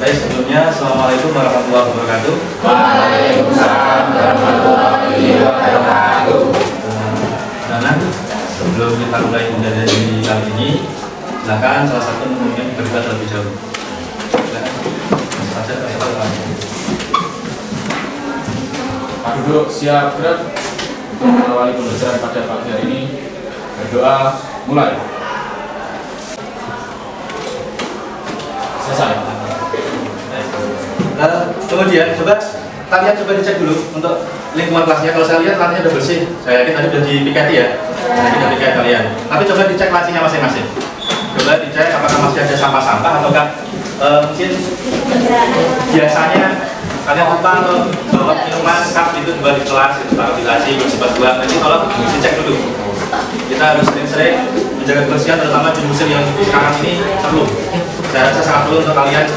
Baik, sebelumnya Assalamualaikum warahmatullahi wabarakatuh. Waalaikumsalam warahmatullahi wabarakatuh. Nah, sebelum kita mulai mempelajari kali ini, silakan salah satu mungkin berdebat terlebih dahulu. Pak duduk siap gerak untuk mengawali pembelajaran pada pagi hari ini. Berdoa mulai. Selesai. Kemudian kalian coba dicek dulu untuk lingkungan kelasnya. Kalau saya lihat lantainya udah bersih, saya yakin tadi udah dipikati ya. Tadi udah piket kalian. Tapi coba dicek lacinya masing-masing. Coba dicek apakah masih ada sampah-sampah ataukah mungkin biasanya kalian lupa atau bawa minuman cup itu juga di kelas, itu taruh di laci, bersifat buang. Jadi tolong dicek dulu. Kita harus sering-sering menjaga kebersihan, terutama di musim yang sekarang ini perlu. Saya rasa sangat perlu untuk kalian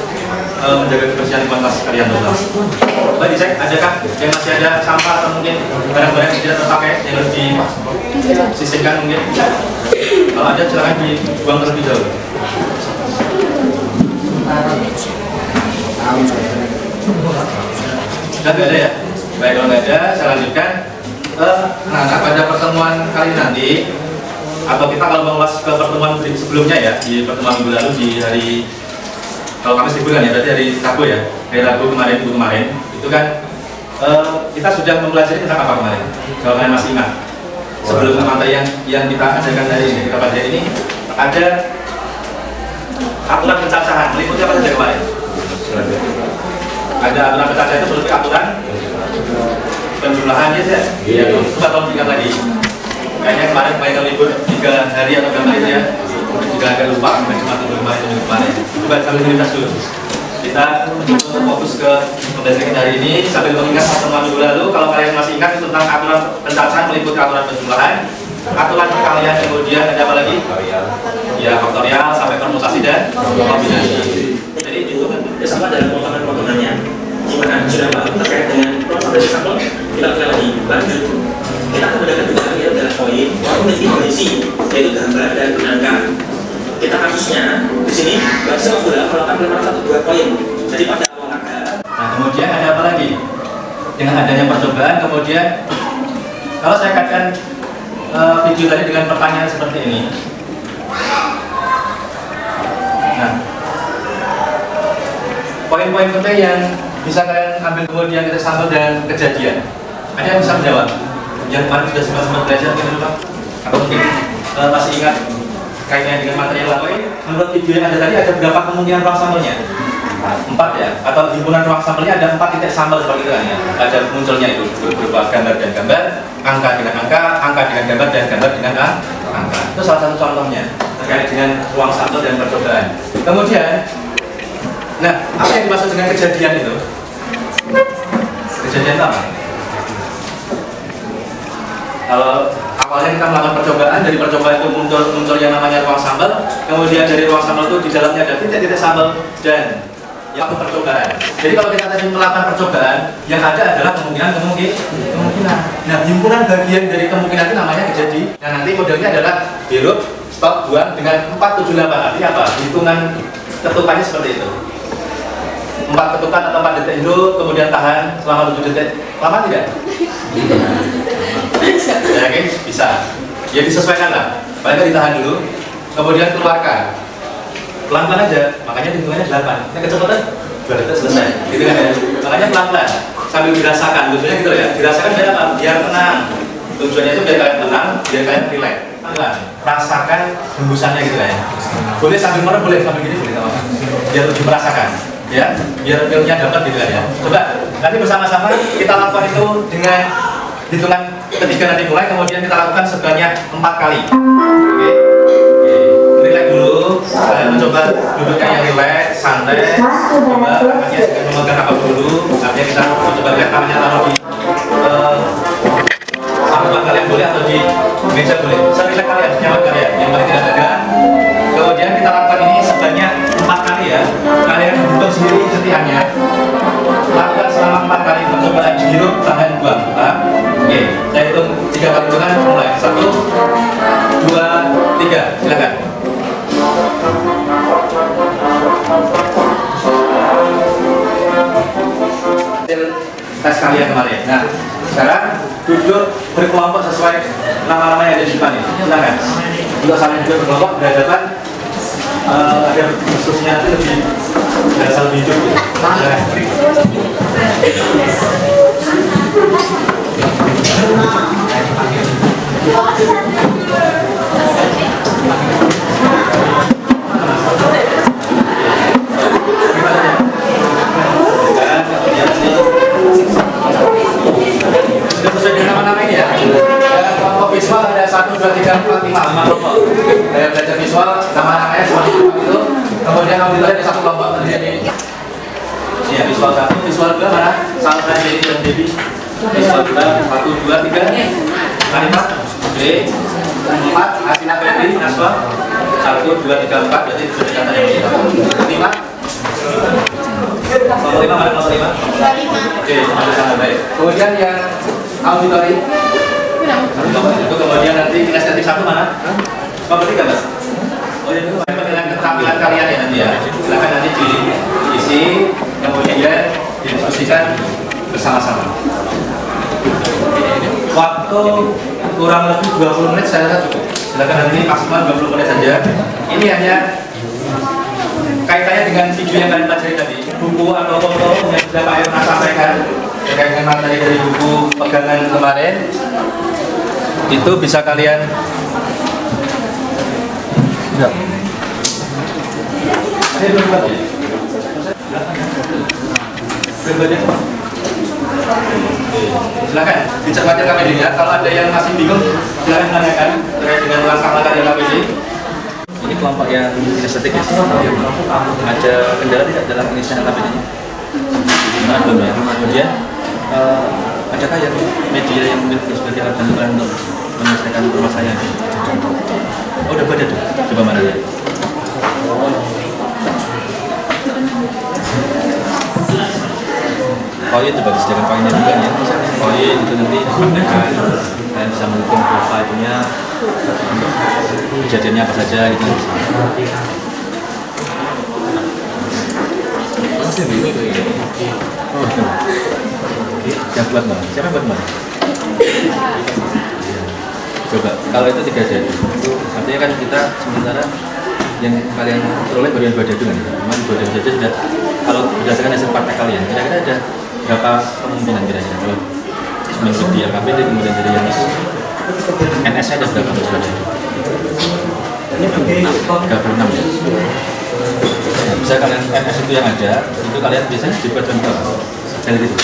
menjaga kebersihan lingkungan kelas kalian. Coba dicek, adakah yang masih ada sampah atau mungkin barang-barang yang tidak terpakai yang harus disisihkan mungkin. Kalau ada silakan dibuang terlebih dahulu. Sudah nggak ada ya? Baik, kalau nggak ada, saya lanjutkan. Nah, pada pertemuan kali nanti, atau kita kalau mengulas ke pertemuan sebelumnya ya, di pertemuan minggu lalu di hari, kalau Kamis libur kan ya, berarti hari Rabu ya, hari Rabu kemarin, minggu kemarin, itu kan kita sudah mempelajari tentang apa kemarin? Kalau kalian masih ingat, sebelum materi yang kita ajarkan hari ini, kita pelajari ini ada aturan pencacahan, meliputi apa saja kemarin? Ada aturan pencacahan itu meliputi aturan penjumlahan ya sih? Iya. Coba tolong ingat lagi. Kayaknya kemarin banyak libur 3 hari atau berapa itu ya? Juga agak lupa, mungkin cuma tunggu kemarin. Coba sambil lintas dulu. Kita fokus ke pembelajaran hari ini sambil mengingat pertemuan minggu lalu. Kalau kalian masih ingat itu tentang aturan pencacahan meliputi aturan penjumlahan, aturan perkalian, kemudian ada apa lagi? Ya, faktorial sampai permutasi dan kombinasi. Jadi itu sama dalam potongan-potongannya. Gimana sudah paham terkait dengan proses sampel? Kita ulang lagi, lanjut. Kita akan mendapatkan dua kali adalah poin, memiliki kondisi yaitu gambar dan angka. Kita kasusnya di sini bahasa sudah melakukan pelemahan 1-2 poin. Jadi pada awal ada. Nah, kemudian ada apa lagi? Dengan adanya percobaan, kemudian kalau saya katakan video tadi dengan pertanyaan seperti ini. Nah, poin-poin penting yang bisa kalian ambil kemudian kita sampel dan kejadian. Ada yang bisa menjawab? Yang kemarin sudah sempat belajar mungkin lupa? Atau mungkin masih ingat kaitannya dengan materi yang lain? Menurut video yang ada tadi ada berapa kemungkinan ruang sampelnya? 4 ya? Atau himpunan ruang sampelnya ada 4 titik sampel seperti itu kan ya? Ada munculnya itu berupa gambar dan gambar, angka dengan angka, angka dengan gambar dan gambar dengan angka. Itu salah satu contohnya terkait dengan ruang sampel dan percobaan. Kemudian, nah apa yang dimaksud dengan kejadian itu? Kejadian itu apa? Kalau awalnya kita melakukan percobaan, dari percobaan itu muncul yang namanya ruang sampel, kemudian dari ruang sampel itu di dalamnya ada titik-titik sampel dan yang percobaan. Jadi kalau kita tadi melakukan percobaan, yang ada adalah kemungkinan. Nah, himpunan bagian dari kemungkinan itu namanya kejadian. Nah, nanti modelnya adalah hirup, stop, buang dengan 478. Artinya apa? Hitungan ketukannya seperti itu. 4 ketukan atau 4 detik hirup, kemudian tahan selama 7 detik. Lama tidak? Ya, yakin? Bisa. Ya disesuaikan lah. Paling ditahan dulu, kemudian keluarkan. Pelan-pelan aja, makanya hitungannya 8. Ini kecepatan 2 detik selesai. Gitu kan ya? Makanya pelan-pelan sambil dirasakan. Tujuannya gitu ya. Dirasakan biar apa? Biar tenang. Tujuannya itu biar kalian tenang, biar kalian relax. Rasakan hembusannya gitu ya. Boleh sambil merem, boleh sambil gini, boleh sama. Biar lebih merasakan. Ya, biar feel-nya dapat gitu kan ya. Coba nanti bersama-sama kita lakukan itu dengan hitungan ketiga nanti mulai, kemudian kita lakukan sebanyak 4 kali. Oke. Relax dulu. Kalian mencoba duduknya yang relax, santai. Coba tangannya dengan memegang apa dulu. Artinya kita mencoba lihat tangannya taruh di samping kalian boleh atau di meja boleh. Relax kalian, nyaman kalian. Yang paling tidak tegang. Kemudian kita lakukan ini sebanyak 4 kali ya. Kalian hitung sendiri setiapnya. Lakukan selama 4 kali percobaan hirup, tahan, buang. Oke, saya hitung 3 kali hitungan mulai. 1, 2, 3. Silakan. tes kalian kemarin. Nah, sekarang duduk berkelompok sesuai nama-nama yang ada di depan ini. Silakan. Untuk saling duduk berkelompok berhadapan, ada khususnya itu lebih berasa lebih hidup. Sudah sesuai dengan nama-nama ini ya. Kelompok visual ada 1, 2, 3, 4, 5 kelompok. Saya belajar visual, nama-namanya seperti itu. Kemudian auditor ada 1 kelompok terjadi. Ya, visual 1, visual 2 mana? Salsa, Jadi, dan Debbie. Visual 2, 1, 2, 3. Anita, B. 4, Asina, Febri, Naswa. 1, 2, 3, 4. Berarti sudah kata yang kita. 5. Kelompok 5 mana? Kelompok 5? Oke, sama baik. Kemudian yang auditori. Itu kemudian nanti kinestetik 1 mana? Kelompok 3 Mas? Oh ya, itu penilaian keterampilan kalian ya nanti ya. Silakan nanti diisi, kemudian didiskusikan bersama-sama. Waktu kurang lebih 20 menit saya rasa cukup. Silakan nanti maksimal 20 menit saja. Ini hanya kaitannya dengan video yang kalian pelajari tadi. Buku atau foto yang sudah Pak Irna sampaikan terkait dengan materi dari buku pegangan kemarin, itu bisa kalian ya. Ada belum lagi? Silakan dicermati KPD ya. Kalau ada yang masih bingung, silakan menanyakan terkait dengan langkah materi KPD. Ini kelompok yang kinestetik ya. Ada kendala tidak dalam pengisian KPD-nya? Belum ya. Kemudian adakah yang media yang mungkin sebagai alat bantu kalian untuk menyelesaikan permasalahan? Oh, udah ada tuh. Coba mana ya? Koin coba disediakan koinnya juga ya. Koin itu nanti kalian bisa menghitung profilnya, kejadiannya apa saja gitu. Yang buat mana? Siapa buat mana? Coba, kalau itu 3 jadi, artinya kan kita sementara yang kalian peroleh baru yang 2 dadu kan? Cuman 2 dadu saja sudah, kalau berdasarkan hasil praktek kalian, kira-kira ada berapa kemungkinan kira-kira kalau seminggu di LKPD kemudian dari yang NS nya ada berapa sudah? 36 ya? Bisa kalian NS itu yang ada, itu kalian biasanya dibuat contoh dari itu.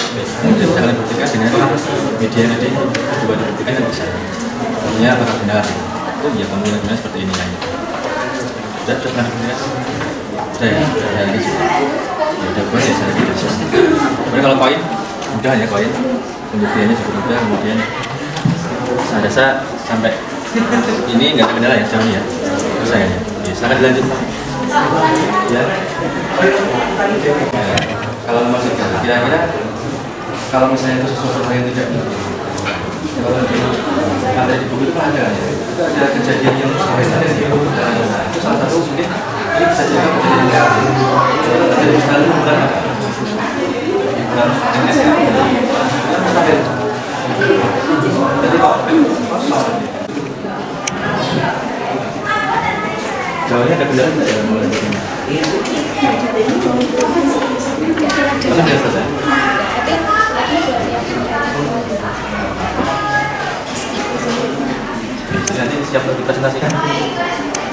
Kemudian bisa kalian buktikan dengan media yang ada itu, coba dibuktikan dan bisa. Artinya apakah benar? Oh iya, kemungkinan seperti ini kan. Sudah pernah buktikan? Sudah ya? Sudah ini sudah. Ya udah buat ya, saya tidak. Kemudian kalau koin, mudah ya koin. Pembuktiannya cukup mudah, kemudian saya rasa sampai ini nggak ada kendala ya sejauh ini ya. Selesai ya? Ya, silahkan dilanjut. Ya. Kalau masuk kira-kira kalau misalnya itu sesuatu yang tidak kalau ada di buku itu kan ada ya. Itu ada kejadian yang itu salah satu mungkin ini bisa jadi kejadian yang terjadi sekali bulan apa? Bulan NS ya. Jadi kosong. Jauhnya ada kendala tidak dalam mulai begini? Masa sudah selesai? Jadi nanti siap untuk dipresentasikan?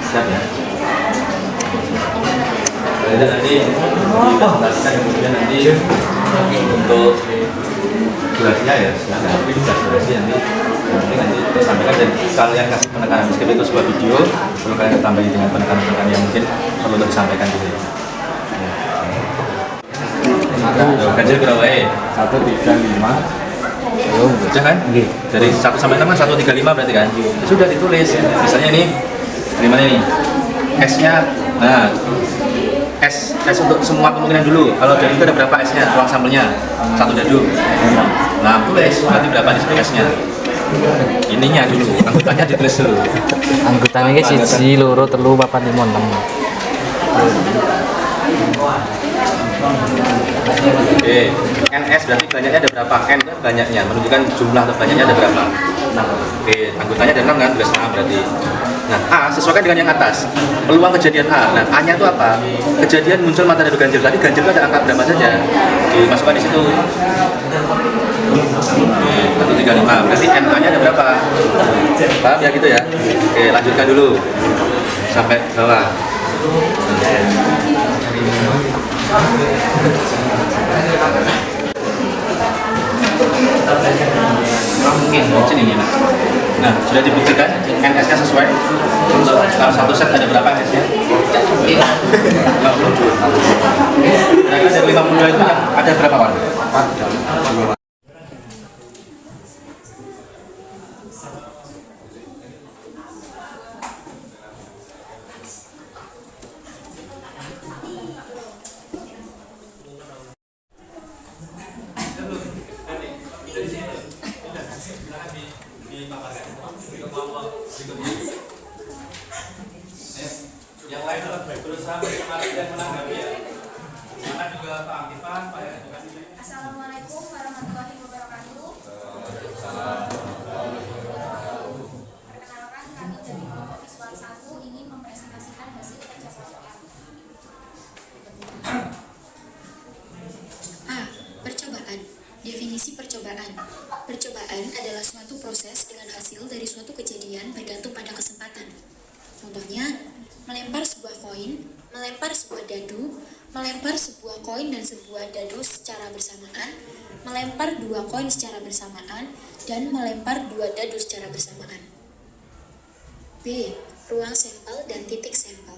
Siap ya? Jadi nanti dipresentasikan kemudian nanti untuk durasinya ya silahkan tapi durasi nanti nanti disampaikan dan kalian kasih penekanan meskipun itu sebuah video perlu kalian tambahin dengan penekanan-penekanan yang mungkin perlu disampaikan gitu ya. Ganjil berapa ya? 135 sudah kan? Dari 1 sampai 6 kan 135 berarti kan? Sudah ditulis misalnya ini gimana nih? S-nya nah S untuk semua kemungkinan dulu. Kalau dari itu ada berapa S-nya? Ruang sampelnya 1 dadu. Nah, tulis berarti berapa di S-nya? Ininya dulu, anggotanya ditulis dulu. Anggotanya 1, 2, 3, 4, 5, 6. Oke, NS berarti banyaknya ada berapa? N itu banyaknya, menunjukkan jumlah atau banyaknya ada berapa? 6. Oke, anggotanya ada 6 kan, tulis A berarti. Nah, A sesuaikan dengan yang atas. Peluang kejadian A. Nah, A-nya itu apa? Kejadian muncul mata dadu ganjil. Tadi ganjil itu ada angka berapa saja? Dimasukkan di situ. Oke, 135. Berarti NA-nya ada berapa? Paham ya gitu ya? Oke, lanjutkan dulu sampai bawah. Mungkin ini lah. Nah, sudah dibuktikan NS-nya sesuai. Kalau satu set ada berapa NS-nya? 52. Nah, dari 52 itu ada berapa warna? 4. Yang lain adalah berusaha menikmati dan menanggapi ya. Karena juga Pak Akifan, Pak Edukasi. Assalamualaikum warahmatullahi wabarakatuh. Perkenalkan, kami dari kelompok Visual 1 ingin mempresentasikan hasil kerja sosial. A. Percobaan. Definisi percobaan. Percobaan adalah suatu proses dengan hasil dari suatu kejadian bergantung pada kesempatan. Contohnya, melempar sebuah koin, melempar sebuah dadu, melempar sebuah koin dan sebuah dadu secara bersamaan, melempar 2 koin secara bersamaan, dan melempar 2 dadu secara bersamaan. B. Ruang sampel dan titik sampel.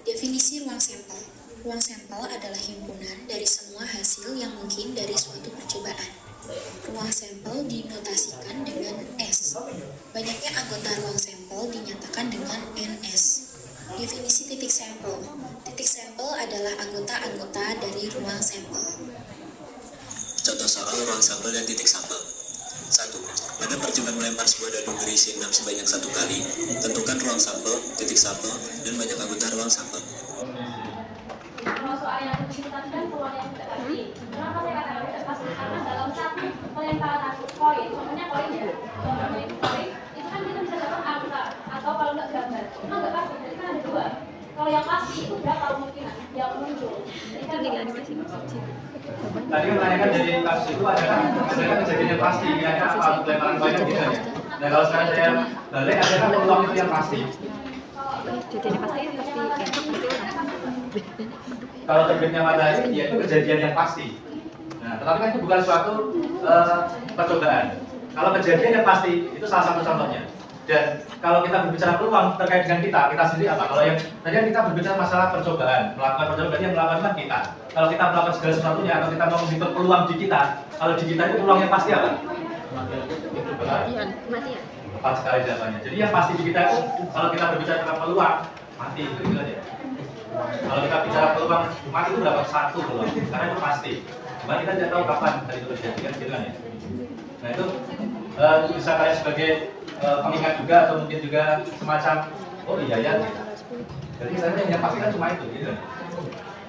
Definisi ruang sampel. Ruang sampel adalah himpunan dari semua hasil yang mungkin dari suatu percobaan. Ruang sampel dinotasikan dengan S. Banyaknya anggota ruang sampel dinyatakan dengan NS. Definisi titik sampel. Titik sampel adalah anggota-anggota dari ruang sampel. Contoh soal ruang sampel dan titik sampel. 1. Pada percobaan melempar sebuah dadu berisi 6 sebanyak 1 kali, tentukan ruang sampel, titik sampel, dan banyak anggota ruang sampel. Kalau soal yang kecil tadi kan peluang yang tidak pasti. Kenapa saya katakan tidak pasti? Karena dalam satu pelemparan koin, contohnya koin ya, contohnya itu koin, itu kan kita bisa dapat angka atau kalau nggak gambar. Itu nggak pasti, jadi kan ada 2. Kalau yang pasti itu berapa kemungkinan yang muncul? Itu tinggal dikasih maksudnya. Tadi kan menanyakan dari kasus itu ada kejadian yang pasti, ini ada apa pelemparan koin yang tidak ya. Nah kalau sekarang saya balik, ada kan peluang itu yang pasti. Kejadian pasti besok berarti Kalau terbitnya matahari, ya itu kejadian yang pasti. Nah, tetapi kan itu bukan suatu percobaan. Kalau kejadian yang pasti, itu salah satu contohnya. Dan kalau kita berbicara peluang terkait dengan kita sendiri apa? Kalau yang tadi kan kita berbicara masalah percobaan, melakukan percobaan yang melakukan kan kita. Kalau kita melakukan segala sesuatunya atau kita mau menghitung peluang di kita, kalau di kita itu peluang yang pasti apa? kematian. Tepat sekali jawabannya. Jadi yang pasti di kita itu, kalau kita berbicara tentang peluang, mati gitu aja. Kalau kita bicara peluang mati itu berapa? 1 peluang, karena itu pasti. Cuma kita tidak tahu kapan hari itu terjadi kan, gitu kan ya. Nah itu bisa kalian sebagai pengingat juga atau mungkin juga semacam oh iya ya. Jadi sebenarnya yang pasti kan cuma itu, gitu.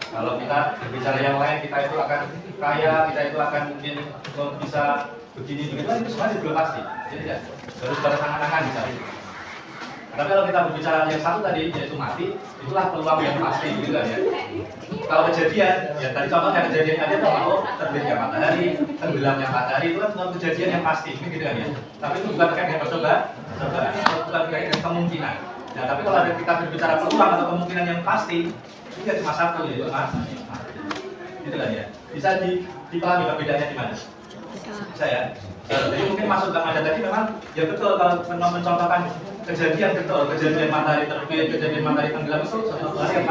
Kalau kita berbicara yang lain, kita itu akan kaya, kita itu akan mungkin bisa begini begitu, itu semuanya belum pasti. Jadi ya harus pada tangan-tangan misalnya. Tapi kalau kita berbicara yang satu tadi, yaitu mati, itulah peluang yang pasti, gitu kan ya. Kalau kejadian, ya tadi contohnya kejadian aja kalau terbitnya matahari, tenggelamnya matahari, itu kan kejadian yang pasti, gitu kan ya. Tapi itu bukan terkait dengan percobaan, bukan terkait dengan kemungkinan. Nah, tapi kalau ada kita berbicara peluang atau kemungkinan yang pasti, itu ya cuma satu, yaitu mati. Gitu kan ya. Bisa dipahami perbedaannya di mana? Bisa ya. Jadi mungkin masuk dalam ada tadi memang ya betul kalau mencontohkan kejadian betul, kejadian matahari terbit, kejadian matahari tenggelam itu suatu hal yang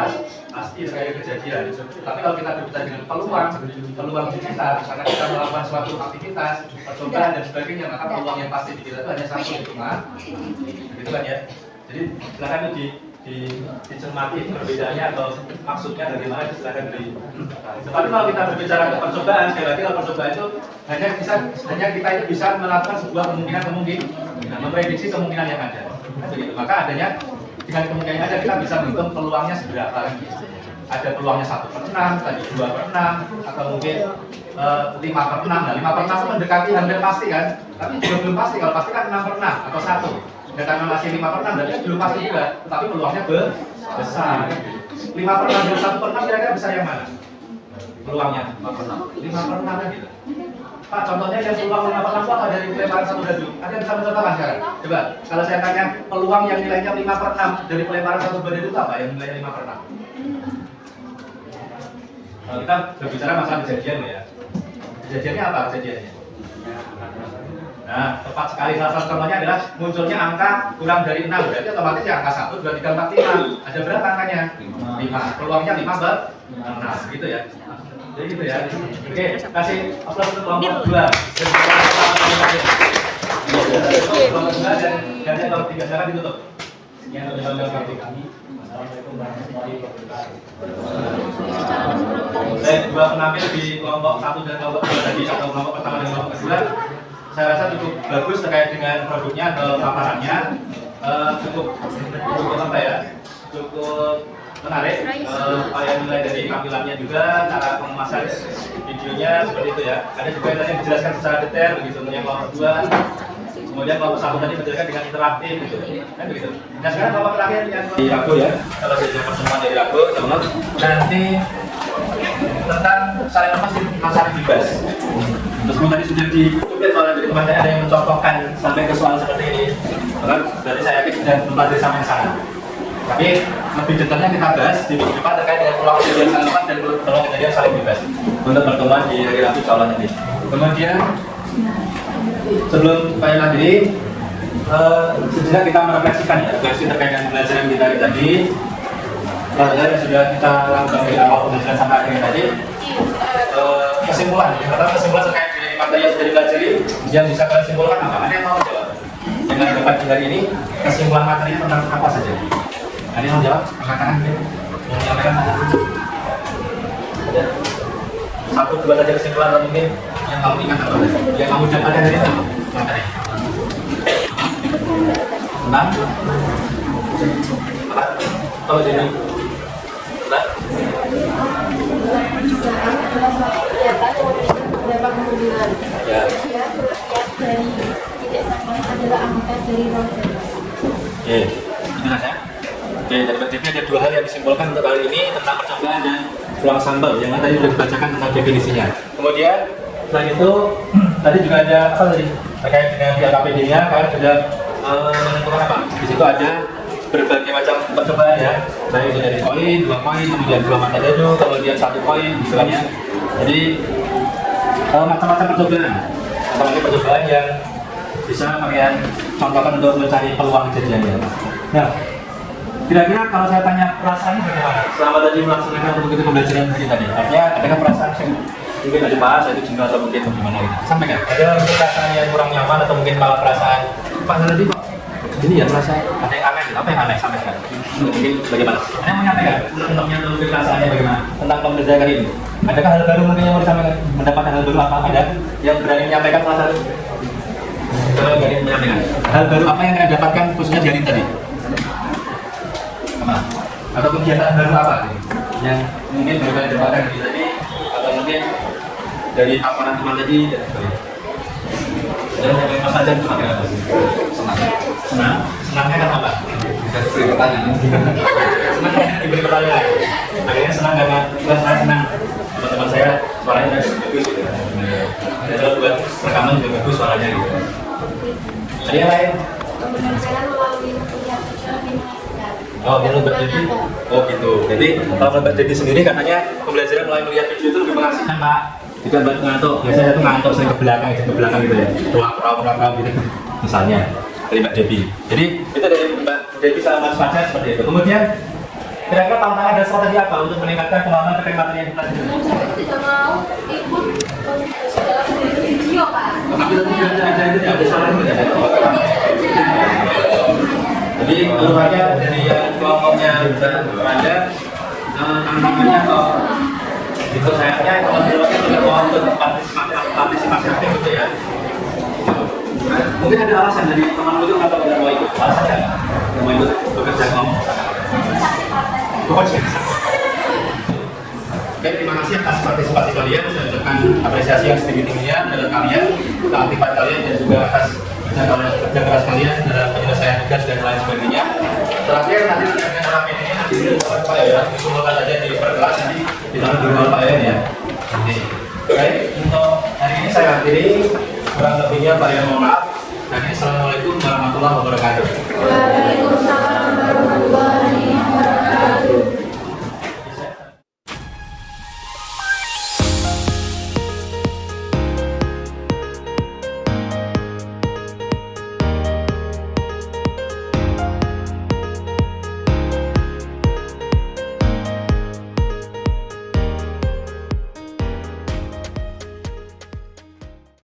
pasti sekali kejadian. Tapi kalau kita berbicara dengan peluang di kita, misalnya kita melakukan suatu aktivitas, percobaan dan sebagainya, maka peluang yang pasti di kita itu hanya satu, yaitu mati. Gitu kan ya. Jadi silakan dicermati perbedaannya atau maksudnya bagaimana itu silakan Tapi kalau kita berbicara ke percobaan, sekali lagi kalau percobaan itu hanya kita itu bisa melakukan sebuah kemungkinan, memprediksi kemungkinan yang ada. Begitu. Maka adanya dengan kemungkinan yang ada kita bisa menghitung peluangnya seberapa. ada peluangnya 1/6, tadi 2/6, atau mungkin 5/6. Nah, 5/6 itu mendekati hampir pasti kan, tapi juga belum pasti. Kalau pasti kan 6/6 atau 1. Dan karena masih 5/6 berarti kan belum pasti juga, tetapi peluangnya besar. 5/6 dan 1/6 kira-kira besar yang mana? Peluangnya 5/6 kan gitu. Pak, contohnya yang peluang 5/6 itu apa dari pelemparan satu dadu? Ada yang bisa mencontohkan sekarang? Coba, kalau saya tanya peluang yang nilainya 5/6 dari pelemparan satu dadu itu apa yang nilainya 5/6? Kalau kita berbicara masalah kejadian ya. Kejadiannya apa kejadiannya? Nah, tepat sekali. Salah satu contohnya adalah munculnya angka kurang dari 6. Berarti otomatis ya angka 1, 2, 3, 4, 5. Ada berapa angkanya? 5. Peluangnya 5/6 gitu ya. Jadi gitu ya. Oke, kasih aplaus untuk kelompok 2. Kelompok 2 dan gantian kelompok 3. Silakan ditutup. Sekian untuk kelompok kami. Assalamualaikum warahmatullahi wabarakatuh. Baik, dua penampil di kelompok 1 dan kelompok 2 tadi, atau kelompok pertama dan kelompok kedua, saya rasa cukup bagus terkait dengan produknya atau paparannya. Cukup apa ya? Cukup menarik. Yang mulai dari tampilannya juga, cara pengemasan videonya seperti itu ya. Ada juga yang tadi dijelaskan secara detail begitu untuk yang kelompok 2. Kemudian kelompok 1 tadi menjelaskan dengan interaktif gitu. Kan begitu. Nah, sekarang kelompok terakhir yang di Rabu ya. Kalau saya pertemuan dari Rabu, teman-teman, nanti tentang saling masalah bebas. Meskipun tadi sudah ditulis oleh dari teman saya, ada yang mencontohkan sampai ke soal seperti ini. Maka dari saya yakin sudah mempelajari sampai ke sana. Tapi lebih detailnya kita bahas di minggu depan terkait dengan peluang kejadian saling lepas dan peluang kejadian saling bebas untuk pertemuan di hari Rabu insya Allah nanti. Kemudian sebelum kita lanjut, sejenak kita merefleksikan ya versi terkait dengan pembelajaran kita tadi. Pelajaran yang sudah kita lakukan dari awal pembelajaran sampai akhir tadi. Kesimpulan, yang pertama kesimpulan terkait dengan materi yang sudah dipelajari, yang bisa kalian simpulkan apa? Ada yang mau jawab? Dengan dapat di hari ini, kesimpulan materinya tentang apa saja? Ada yang mau jawab? Angkat tangan ya. Yang menyampaikan ada 1, 2 saja kesimpulan atau mungkin yang kamu ingat apa? Yang kamu dapatkan dari itu materi. Tenang. Apa? Kalau jadi tenang. Ya. Dari titik sampai adalah anggota dari ruang sampel. Oke, itu saja. Oke, dari Mbak Devi ada 2 hal yang disimpulkan untuk kali ini tentang percobaan dan ruang sampel yang tadi sudah dibacakan tentang definisinya. Kemudian selain itu tadi juga ada apa tadi terkait dengan KPD-nya, kalian sudah menentukan apa? Di situ ada berbagai macam percobaan ya, baik itu dari koin, 2 koin, kemudian 2 mata dadu, kemudian 1 koin, misalnya. Jadi macam-macam percobaan yang bisa kalian contohkan untuk mencari peluang kejadiannya. Nah, kira-kira kalau saya tanya perasaannya bagaimana selama tadi melaksanakan untuk itu pembelajaran tadi? Artinya adakah perasaan yang mungkin ada bahas, itu jenuh atau mungkin bagaimana gitu? Sampaikan. Ada perasaan yang kurang nyaman atau mungkin malah perasaan Pak tadi kok ini ya perasaan ada yang aneh, apa yang aneh sampai sekarang? Mungkin bagaimana? Ada yang menyampaikan tentangnya atau mungkin perasaannya bagaimana tentang pembelajaran kali ini? Adakah hal baru mungkin yang mau disampaikan? Mendapatkan hal baru apa? Ada yang berani menyampaikan salah satu? Kalau berani menyampaikan hal baru apa yang kalian dapatkan khususnya di hari tadi? Apa? Atau kegiatan baru apa yang mungkin baru kalian dapatkan di tadi? Atau mungkin dari paparan teman tadi dan sebagainya? Dan yang pas saja itu apa? Senang? Senangnya kan apa? Bisa diberi pertanyaan. Senangnya diberi pertanyaan. Akhirnya senang karena saya senang. Teman-teman saya suaranya bagus gitu. Ada buat rekaman juga bagus suaranya gitu. Ada yang lain? Pembelajaran melalui kuliah kecil lebih mengasihkan. Oh, menurut Mbak Devi? Oh gitu. Jadi kalau Mbak Devi sendiri katanya pembelajaran melalui melihat video itu lebih mengasihkan Pak. Juga Mbak ngantuk. Biasanya itu ngantuk sering ke belakang gitu ya. Tuang gitu. Misalnya dari Mbak Devi. Jadi itu dari Mbak Devi sama Mas Fajar seperti itu. Kemudian kira-kira tantangan dan strategi apa untuk meningkatkan pemahaman terkait materi yang dipelajari? Saya tidak mau ikut dalam video Pak. Tapi itu tidak ada salahnya ya. Jadi keluarnya dari yang kelompoknya ada tantangannya atau itu sayangnya kelompoknya tidak mau untuk partisipasi aktif gitu ya. Mungkin ada alasan dari teman itu kenapa tidak mau ikut? Alasannya apa? Mau ikut bekerja kelompok? kasih atas partisipasi kalian. Saya ucapkan apresiasi yang setinggi-tingginya terhadap kalian, keaktifan kalian, dan juga atas kerja keras kalian dalam penyelesaian tugas dan lain sebagainya. Terakhir nanti terkait ramen ini nanti dilakukan Pak ya, dikumpulkan saja di perkelas nanti ditaruh di ruang Pak ya. Oke. Baik, untuk hari ini saya akhiri, kurang lebihnya Pak ya mohon maaf. Dan ini assalamualaikum warahmatullahi wabarakatuh.